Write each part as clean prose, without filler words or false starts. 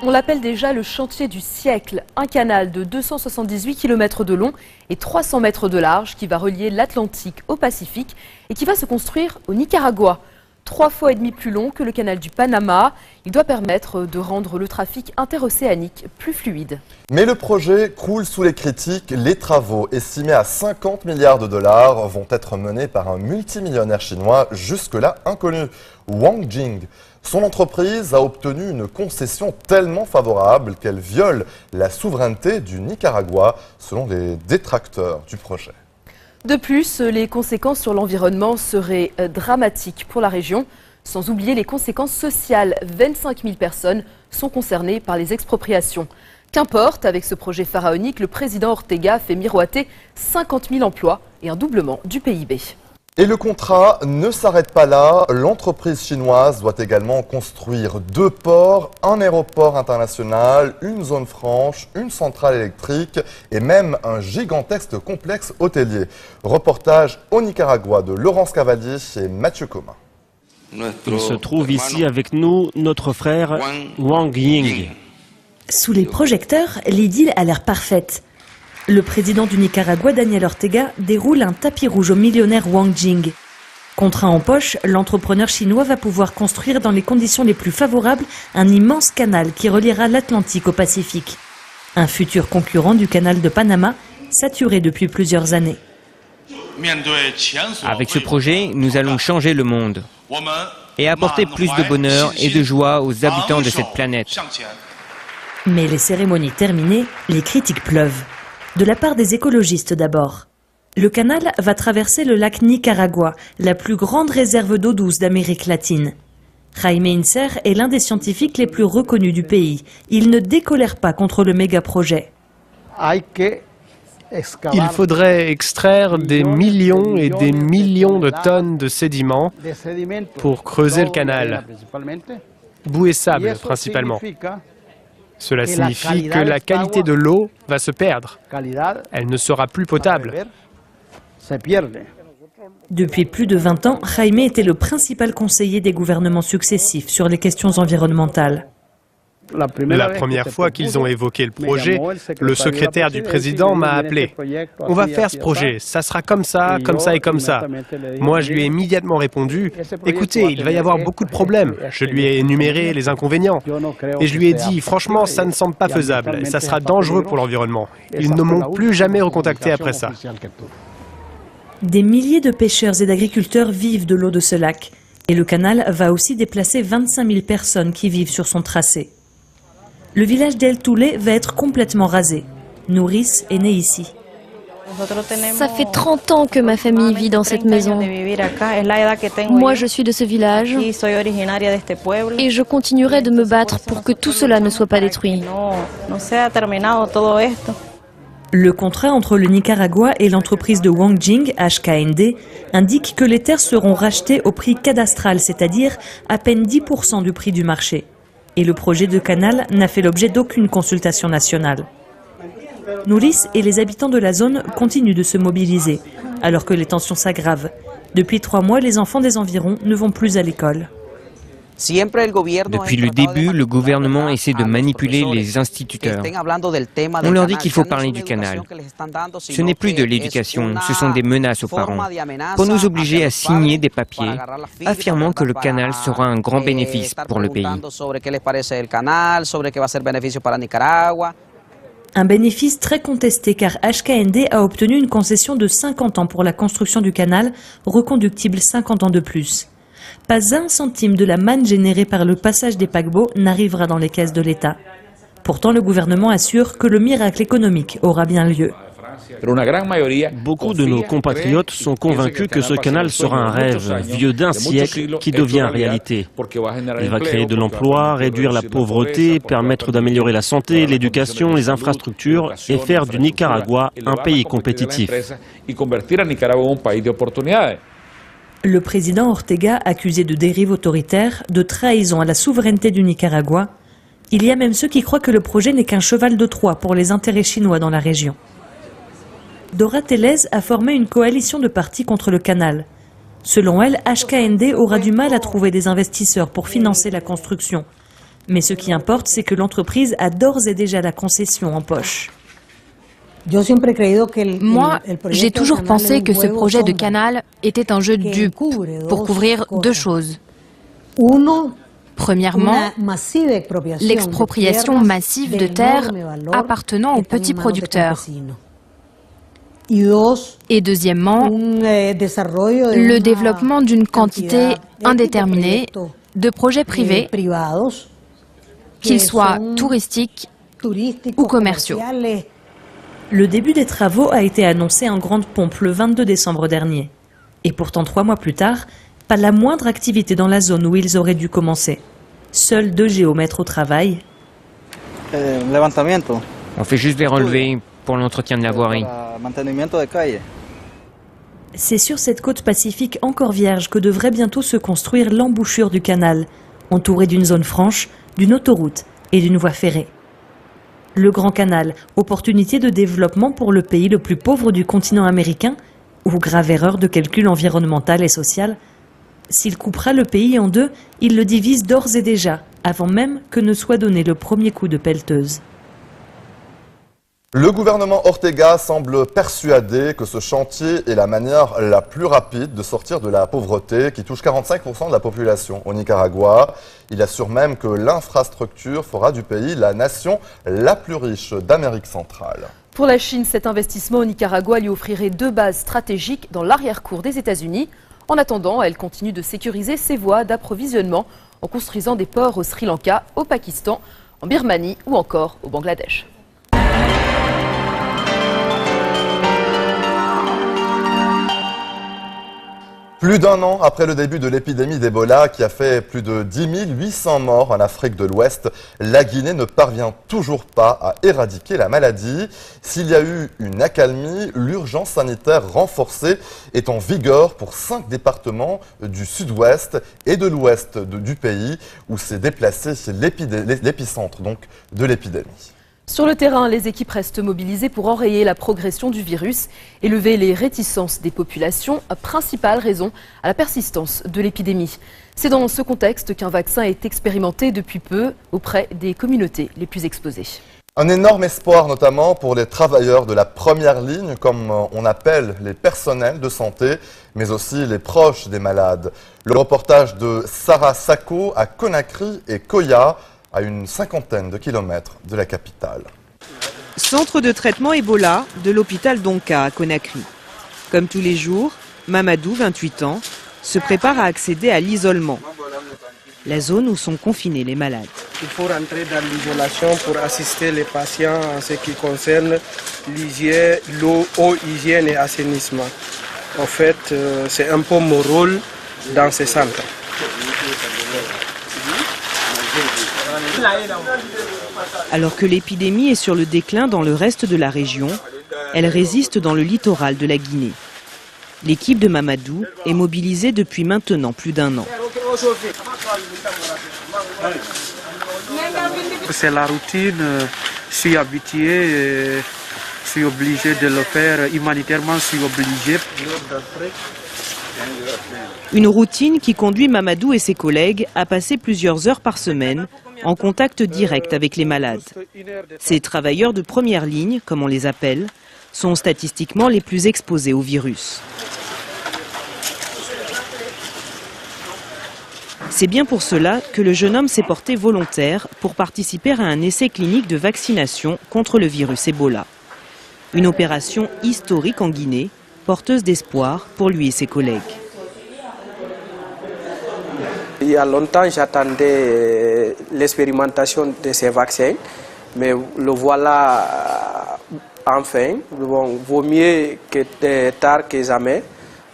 On l'appelle déjà le chantier du siècle, un canal de 278 km de long et 300 mètres de large qui va relier l'Atlantique au Pacifique et qui va se construire au Nicaragua. 3,5 fois plus long que le canal du Panama, il doit permettre de rendre le trafic interocéanique plus fluide. Mais le projet croule sous les critiques. Les travaux, estimés à 50 milliards de dollars, vont être menés par un multimillionnaire chinois jusque-là inconnu, Wang Jing. Son entreprise a obtenu une concession tellement favorable qu'elle viole la souveraineté du Nicaragua, selon les détracteurs du projet. De plus, les conséquences sur l'environnement seraient dramatiques pour la région, sans oublier les conséquences sociales. 25 000 personnes sont concernées par les expropriations. Qu'importe, avec ce projet pharaonique, le président Ortega fait miroiter 50 000 emplois et un doublement du PIB. Et le contrat ne s'arrête pas là. L'entreprise chinoise doit également construire 2 ports, un aéroport international, une zone franche, une centrale électrique et même un gigantesque complexe hôtelier. Reportage au Nicaragua de Laurence Cavalier et Mathieu Comin. Il se trouve ici avec nous notre frère Wang Ying. Sous les projecteurs, l'idylle a l'air parfaite. Le président du Nicaragua, Daniel Ortega, déroule un tapis rouge au millionnaire Wang Jing. Contraint en poche, l'entrepreneur chinois va pouvoir construire dans les conditions les plus favorables un immense canal qui reliera l'Atlantique au Pacifique. Un futur concurrent du canal de Panama, saturé depuis plusieurs années. Avec ce projet, nous allons changer le monde et apporter plus de bonheur et de joie aux habitants de cette planète. Mais les cérémonies terminées, les critiques pleuvent. De la part des écologistes d'abord. Le canal va traverser le lac Nicaragua, la plus grande réserve d'eau douce d'Amérique latine. Jaime Inser est l'un des scientifiques les plus reconnus du pays. Il ne décolère pas contre le méga-projet. Il faudrait extraire des millions et des millions de tonnes de sédiments pour creuser le canal. Boue et sable principalement. Cela signifie que la qualité de l'eau va se perdre. Elle ne sera plus potable. Depuis plus de 20 ans, Jaime était le principal conseiller des gouvernements successifs sur les questions environnementales. La première fois qu'ils ont évoqué le projet, le secrétaire du président m'a appelé. « On va faire ce projet, ça sera comme ça et comme ça. » Moi, je lui ai immédiatement répondu « Écoutez, il va y avoir beaucoup de problèmes. » Je lui ai énuméré les inconvénients. Et je lui ai dit « Franchement, ça ne semble pas faisable. Ça sera dangereux pour l'environnement. » Ils ne m'ont plus jamais recontacté après ça. Des milliers de pêcheurs et d'agriculteurs vivent de l'eau de ce lac. Et le canal va aussi déplacer 25 000 personnes qui vivent sur son tracé. Le village d'El Toulé va être complètement rasé. Nourrice est née ici. Ça fait 30 ans que ma famille vit dans cette maison. Moi, je suis de ce village et je continuerai de me battre pour que tout cela ne soit pas détruit. Le contrat entre le Nicaragua et l'entreprise de Wang Jing, HKND, indique que les terres seront rachetées au prix cadastral, c'est-à-dire à peine 10% du prix du marché. Et le projet de canal n'a fait l'objet d'aucune consultation nationale. Nourrice et les habitants de la zone continuent de se mobiliser, alors que les tensions s'aggravent. Depuis 3 mois, les enfants des environs ne vont plus à l'école. Depuis le début, le gouvernement essaie de manipuler les instituteurs. On leur dit qu'il faut parler du canal. Ce n'est plus de l'éducation, ce sont des menaces aux parents, pour nous obliger à signer des papiers affirmant que le canal sera un grand bénéfice pour le pays. Un bénéfice très contesté car HKND a obtenu une concession de 50 ans pour la construction du canal, reconductible 50 ans de plus. Pas un centime de la manne générée par le passage des paquebots n'arrivera dans les caisses de l'État. Pourtant, le gouvernement assure que le miracle économique aura bien lieu. Beaucoup de nos compatriotes sont convaincus que ce canal sera un rêve vieux d'un siècle qui devient réalité. Il va créer de l'emploi, réduire la pauvreté, permettre d'améliorer la santé, l'éducation, les infrastructures et faire du Nicaragua un pays compétitif. Le président Ortega, accusé de dérive autoritaire, de trahison à la souveraineté du Nicaragua, il y a même ceux qui croient que le projet n'est qu'un cheval de Troie pour les intérêts chinois dans la région. Dora Tellez a formé une coalition de partis contre le canal. Selon elle, HKND aura du mal à trouver des investisseurs pour financer la construction. Mais ce qui importe, c'est que l'entreprise a d'ores et déjà la concession en poche. Moi, j'ai toujours pensé que ce projet de canal était un jeu de dupes pour couvrir deux choses. Premièrement, l'expropriation massive de terres appartenant aux petits producteurs. Et deuxièmement, le développement d'une quantité indéterminée de projets privés, qu'ils soient touristiques ou commerciaux. Le début des travaux a été annoncé en grande pompe le 22 décembre dernier. Et pourtant, 3 mois plus tard, pas la moindre activité dans la zone où ils auraient dû commencer. Seuls 2 géomètres au travail. On fait juste des relevés pour l'entretien de la voirie. C'est sur cette côte pacifique encore vierge que devrait bientôt se construire l'embouchure du canal, entourée d'une zone franche, d'une autoroute et d'une voie ferrée. Le Grand Canal, opportunité de développement pour le pays le plus pauvre du continent américain, ou grave erreur de calcul environnemental et social. S'il coupera le pays en deux, il le divise d'ores et déjà, avant même que ne soit donné le premier coup de pelleteuse. Le gouvernement Ortega semble persuadé que ce chantier est la manière la plus rapide de sortir de la pauvreté qui touche 45% de la population au Nicaragua. Il assure même que l'infrastructure fera du pays la nation la plus riche d'Amérique centrale. Pour la Chine, cet investissement au Nicaragua lui offrirait 2 bases stratégiques dans l'arrière-cour des États-Unis. En attendant, elle continue de sécuriser ses voies d'approvisionnement en construisant des ports au Sri Lanka, au Pakistan, en Birmanie ou encore au Bangladesh. Plus d'1 an après le début de l'épidémie d'Ebola qui a fait plus de 10 800 morts en Afrique de l'Ouest, la Guinée ne parvient toujours pas à éradiquer la maladie. S'il y a eu une accalmie, l'urgence sanitaire renforcée est en vigueur pour 5 départements du sud-ouest et de l'ouest du pays où s'est déplacé l'épicentre de l'épidémie. Sur le terrain, les équipes restent mobilisées pour enrayer la progression du virus et lever les réticences des populations, principale raison à la persistance de l'épidémie. C'est dans ce contexte qu'un vaccin est expérimenté depuis peu auprès des communautés les plus exposées. Un énorme espoir notamment pour les travailleurs de la première ligne, comme on appelle les personnels de santé, mais aussi les proches des malades. Le reportage de Sarah Sako à Conakry et Koya, à une 50aine de kilomètres de la capitale. Centre de traitement Ebola de l'hôpital Donka à Conakry. Comme tous les jours, Mamadou, 28 ans, se prépare à accéder à l'isolement, la zone où sont confinés les malades. Il faut rentrer dans l'isolation pour assister les patients en ce qui concerne l'hygiène, l'eau, hygiène et assainissement. En fait, c'est un peu mon rôle dans ces centres. Alors que l'épidémie est sur le déclin dans le reste de la région, elle résiste dans le littoral de la Guinée. L'équipe de Mamadou est mobilisée depuis maintenant plus d'1 an. C'est la routine, je suis habitué, je suis obligé de le faire humanitairement, je suis obligé. Une routine qui conduit Mamadou et ses collègues à passer plusieurs heures par semaine en contact direct avec les malades. Ces travailleurs de première ligne, comme on les appelle, sont statistiquement les plus exposés au virus. C'est bien pour cela que le jeune homme s'est porté volontaire pour participer à un essai clinique de vaccination contre le virus Ebola. Une opération historique en Guinée, porteuse d'espoir pour lui et ses collègues. Il y a longtemps, j'attendais l'expérimentation de ces vaccins, mais le voilà enfin. Bon, vaut mieux que tard que jamais.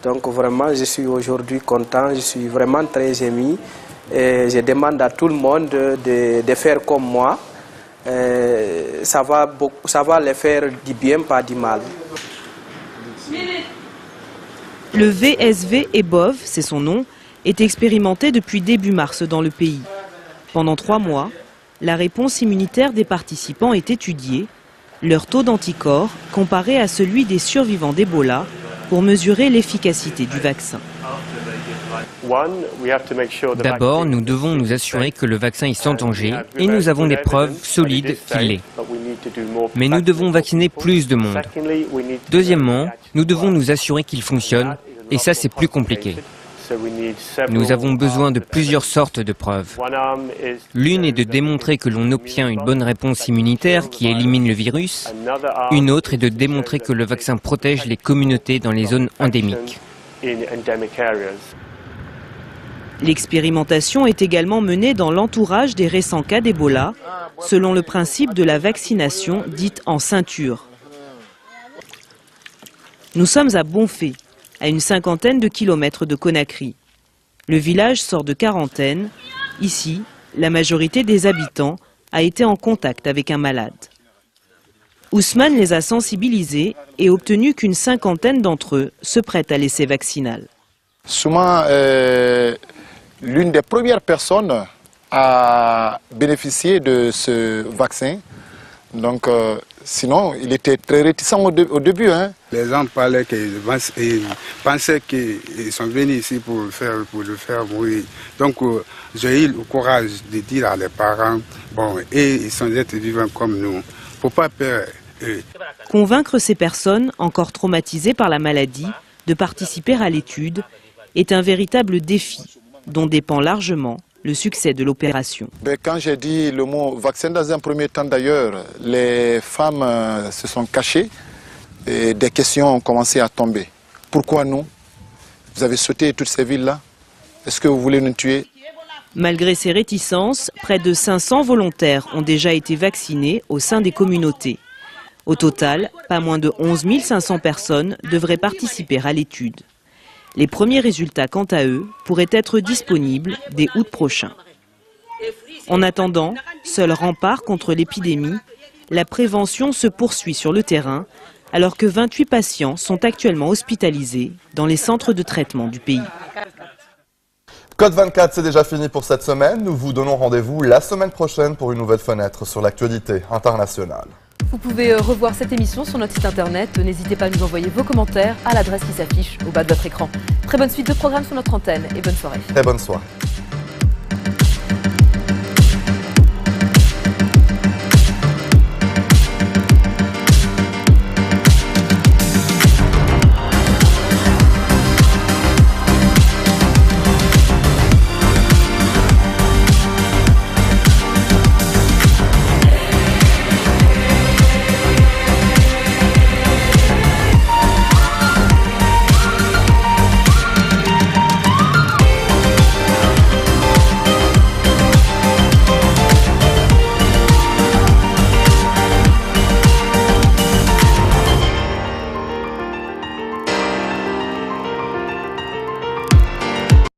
Donc vraiment, je suis aujourd'hui content, je suis vraiment très ému. Et je demande à tout le monde de faire comme moi. Ça va les faire du bien, pas du mal. Le VSV EBOV, c'est son nom, est expérimenté depuis début mars dans le pays. Pendant 3 mois, la réponse immunitaire des participants est étudiée, leur taux d'anticorps comparé à celui des survivants d'Ebola pour mesurer l'efficacité du vaccin. D'abord, nous devons nous assurer que le vaccin est sans danger et nous avons des preuves solides qu'il l'est. Mais nous devons vacciner plus de monde. Deuxièmement, nous devons nous assurer qu'il fonctionne et ça c'est plus compliqué. Nous avons besoin de plusieurs sortes de preuves. L'une est de démontrer que l'on obtient une bonne réponse immunitaire qui élimine le virus. Une autre est de démontrer que le vaccin protège les communautés dans les zones endémiques. L'expérimentation est également menée dans l'entourage des récents cas d'Ebola, selon le principe de la vaccination dite en ceinture. Nous sommes à Bonfé, à une 50aine de kilomètres de Conakry. Le village sort de quarantaine. Ici, la majorité des habitants a été en contact avec un malade. Ousmane les a sensibilisés et obtenu qu'une 50aine d'entre eux se prêtent à l'essai vaccinal. Souma est l'une des premières personnes à bénéficier de ce vaccin. Donc, sinon, il était très réticent au début. Les gens parlaient qu'ils pensaient qu'ils sont venus ici pour le faire mourir. Donc, j'ai eu le courage de dire à les parents, bon, et ils sont êtres vivants comme nous. Il ne faut pas peur. Convaincre ces personnes, encore traumatisées par la maladie, de participer à l'étude est un véritable défi dont dépend largement le succès de l'opération. Quand j'ai dit le mot vaccin dans un premier temps d'ailleurs, les femmes se sont cachées et des questions ont commencé à tomber. Pourquoi nous? Vous avez sauté toutes ces villes-là? Est-ce que vous voulez nous tuer? Malgré ces réticences, près de 500 volontaires ont déjà été vaccinés au sein des communautés. Au total, pas moins de 11 500 personnes devraient participer à l'étude. Les premiers résultats, quant à eux, pourraient être disponibles dès août prochain. En attendant, seul rempart contre l'épidémie, la prévention se poursuit sur le terrain, alors que 28 patients sont actuellement hospitalisés dans les centres de traitement du pays. Code 24, c'est déjà fini pour cette semaine. Nous vous donnons rendez-vous la semaine prochaine pour une nouvelle fenêtre sur l'actualité internationale. Vous pouvez revoir cette émission sur notre site internet. N'hésitez pas à nous envoyer vos commentaires à l'adresse qui s'affiche au bas de votre écran. Très bonne suite de programmes sur notre antenne et bonne soirée. Très bonne soirée.